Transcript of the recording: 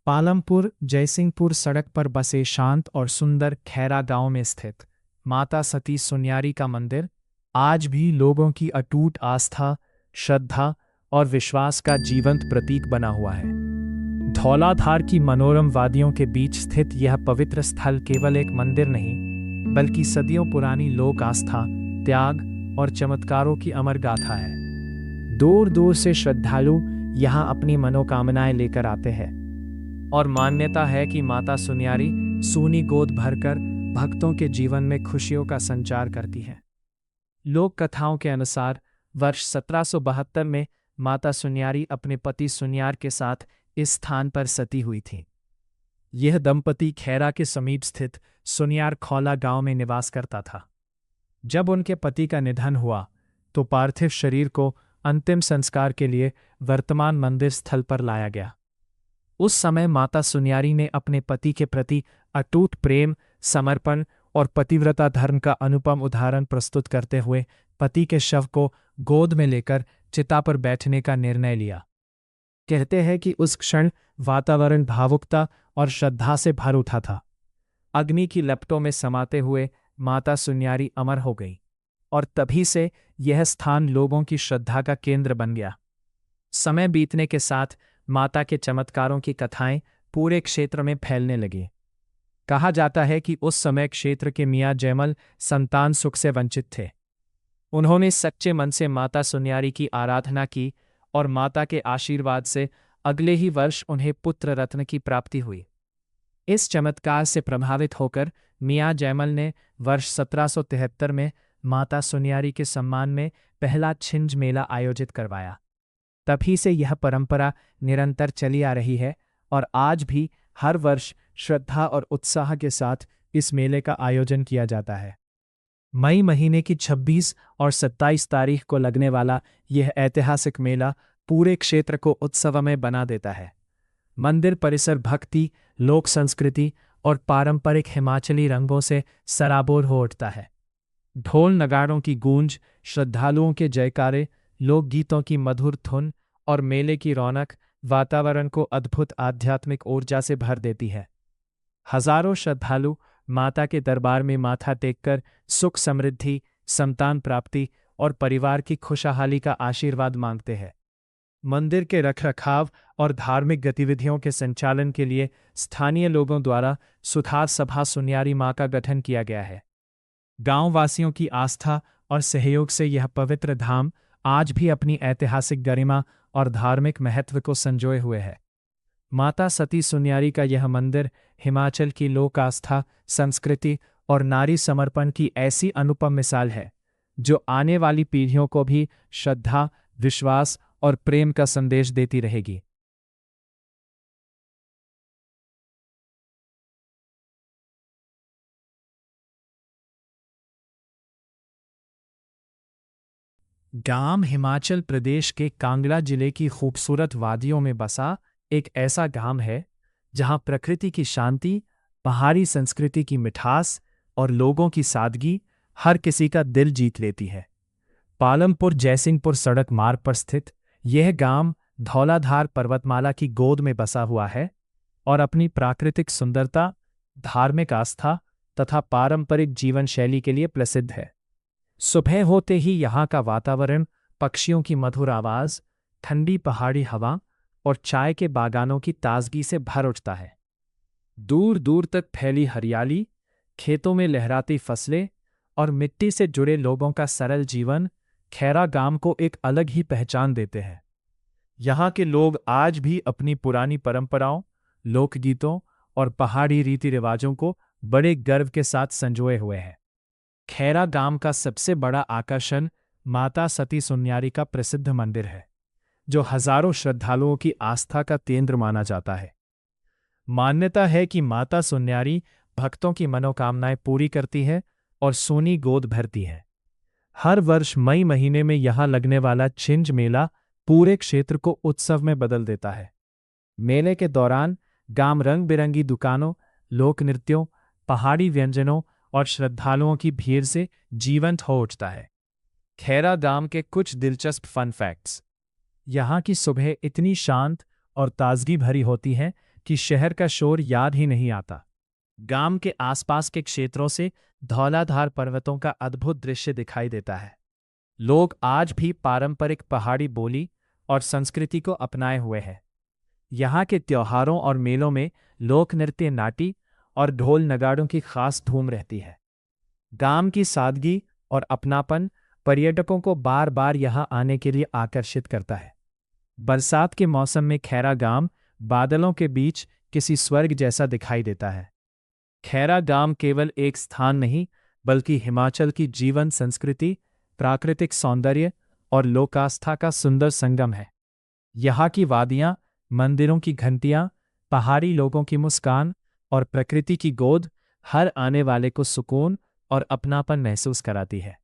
पालमपुर जयसिंहपुर सड़क पर बसे शांत और सुंदर खैरा गांव में स्थित माता सती सुन्यारी का मंदिर आज भी लोगों की अटूट आस्था, श्रद्धा और विश्वास का जीवंत प्रतीक बना हुआ है। धौलाधार की मनोरम वादियों के बीच स्थित यह पवित्र स्थल केवल एक मंदिर नहीं, बल्कि सदियों पुरानी लोक आस्था, त्याग और चमत्कारों की अमर गाथा है। दूर दूर से श्रद्धालु यहाँ अपनी मनोकामनाएं लेकर आते हैं और मान्यता है कि माता सुन्यारी सूनी गोद भरकर भक्तों के जीवन में खुशियों का संचार करती है। लोक कथाओं के अनुसार वर्ष 1772 में माता सुन्यारी अपने पति सुन्यार के साथ इस स्थान पर सती हुई थी। यह दंपति खैरा के समीप स्थित सुन्यार खौला गांव में निवास करता था। जब उनके पति का निधन हुआ तो पार्थिव शरीर को अंतिम संस्कार के लिए वर्तमान मंदिर स्थल पर लाया गया। उस समय माता सुन्यारी ने अपने पति के प्रति अटूट प्रेम, समर्पण और पतिव्रता धर्म का अनुपम उदाहरण प्रस्तुत करते हुए पति के शव को गोद में लेकर चिता पर बैठने का निर्णय लिया। कहते हैं कि उस क्षण वातावरण भावुकता और श्रद्धा से भर उठा था। अग्नि की लपटों में समाते हुए माता सुन्यारी अमर हो गई और तभी से यह स्थान लोगों की श्रद्धा का केंद्र बन गया। समय बीतने के साथ माता के चमत्कारों की कथाएं पूरे क्षेत्र में फैलने लगी। कहा जाता है कि उस समय क्षेत्र के मियाँ जयमल संतान सुख से वंचित थे। उन्होंने सच्चे मन से माता सुन्यारी की आराधना की और माता के आशीर्वाद से अगले ही वर्ष उन्हें पुत्र रत्न की प्राप्ति हुई। इस चमत्कार से प्रभावित होकर मियाँ जयमल ने वर्ष 1773 में माता सुन्यारी के सम्मान में पहला छिंज मेला आयोजित करवाया। तभी से यह परंपरा निरंतर चली आ रही है और आज भी हर वर्ष श्रद्धा और उत्साह के साथ इस मेले का आयोजन किया जाता है। मई महीने की 26 और 27 तारीख को लगने वाला यह ऐतिहासिक मेला पूरे क्षेत्र को उत्सवमय बना देता है। मंदिर परिसर भक्ति, लोक संस्कृति और पारंपरिक हिमाचली रंगों से सराबोर हो उठता है। ढोल नगाड़ों की गूंज, श्रद्धालुओं के जयकारे, लोकगीतों की मधुर धुन और मेले की रौनक वातावरण को अद्भुत आध्यात्मिक ऊर्जा से भर देती है। हजारों श्रद्धालु माता के दरबार में माथा टेककर सुख समृद्धि, संतान प्राप्ति और परिवार की खुशहाली का आशीर्वाद मांगते हैं। मंदिर के रखरखाव और धार्मिक गतिविधियों के संचालन के लिए स्थानीय लोगों द्वारा सुधार सभा सुन्यारी मां का गठन किया गया है। गांव वासियों की आस्था और सहयोग से यह पवित्र धाम आज भी अपनी ऐतिहासिक गरिमा और धार्मिक महत्व को संजोए हुए है। माता सती सुन्यारी का यह मंदिर हिमाचल की लोक आस्था, संस्कृति और नारी समर्पण की ऐसी अनुपम मिसाल है जो आने वाली पीढ़ियों को भी श्रद्धा, विश्वास और प्रेम का संदेश देती रहेगी। गाम हिमाचल प्रदेश के कांगड़ा जिले की खूबसूरत वादियों में बसा एक ऐसा गांव है जहां प्रकृति की शांति, पहाड़ी संस्कृति की मिठास और लोगों की सादगी हर किसी का दिल जीत लेती है। पालमपुर जयसिंहपुर सड़क मार्ग पर स्थित यह गांव धौलाधार पर्वतमाला की गोद में बसा हुआ है और अपनी प्राकृतिक सुंदरता, धार्मिक आस्था तथा पारंपरिक जीवन शैली के लिए प्रसिद्ध है। सुबह होते ही यहाँ का वातावरण पक्षियों की मधुर आवाज, ठंडी पहाड़ी हवा और चाय के बागानों की ताजगी से भर उठता है। दूर दूर तक फैली हरियाली, खेतों में लहराती फसलें और मिट्टी से जुड़े लोगों का सरल जीवन खैरा गांव को एक अलग ही पहचान देते हैं। यहाँ के लोग आज भी अपनी पुरानी परंपराओं, लोकगीतों और पहाड़ी रीति रिवाजों को बड़े गर्व के साथ संजोए हुए हैं। खैरा गांव का सबसे बड़ा आकर्षण माता सती सुन्यारी का प्रसिद्ध मंदिर है, जो हजारों श्रद्धालुओं की आस्था का केंद्र माना जाता है। मान्यता है कि माता सुन्यारी भक्तों की मनोकामनाएं पूरी करती है और सोनी गोद भरती है। हर वर्ष मई महीने में यहाँ लगने वाला छिंज मेला पूरे क्षेत्र को उत्सव में बदल देता है। मेले के दौरान गांव रंग बिरंगी दुकानों, लोक नृत्यों, पहाड़ी व्यंजनों और श्रद्धालुओं की भीड़ से जीवंत हो उठता है। खैरा गांव के कुछ दिलचस्प फन फैक्ट्स। यहाँ की सुबह इतनी शांत और ताजगी भरी होती है कि शहर का शोर याद ही नहीं आता। गांव के आसपास के क्षेत्रों से धौलाधार पर्वतों का अद्भुत दृश्य दिखाई देता है। लोग आज भी पारंपरिक पहाड़ी बोली और संस्कृति को अपनाए हुए हैं। यहाँ के त्योहारों और मेलों में लोक नृत्य, नाटी और ढोल नगाड़ों की खास धूम रहती है। गांव की सादगी और अपनापन पर्यटकों को बार बार यहाँ आने के लिए आकर्षित करता है। बरसात के मौसम में खैरा गांव बादलों के बीच किसी स्वर्ग जैसा दिखाई देता है। खैरा गांव केवल एक स्थान नहीं, बल्कि हिमाचल की जीवन संस्कृति, प्राकृतिक सौंदर्य और लोकास्था का सुंदर संगम है। यहाँ की वादियाँ, मंदिरों की घंटियाँ, पहाड़ी लोगों की मुस्कान और प्रकृति की गोद हर आने वाले को सुकून और अपनापन महसूस कराती है।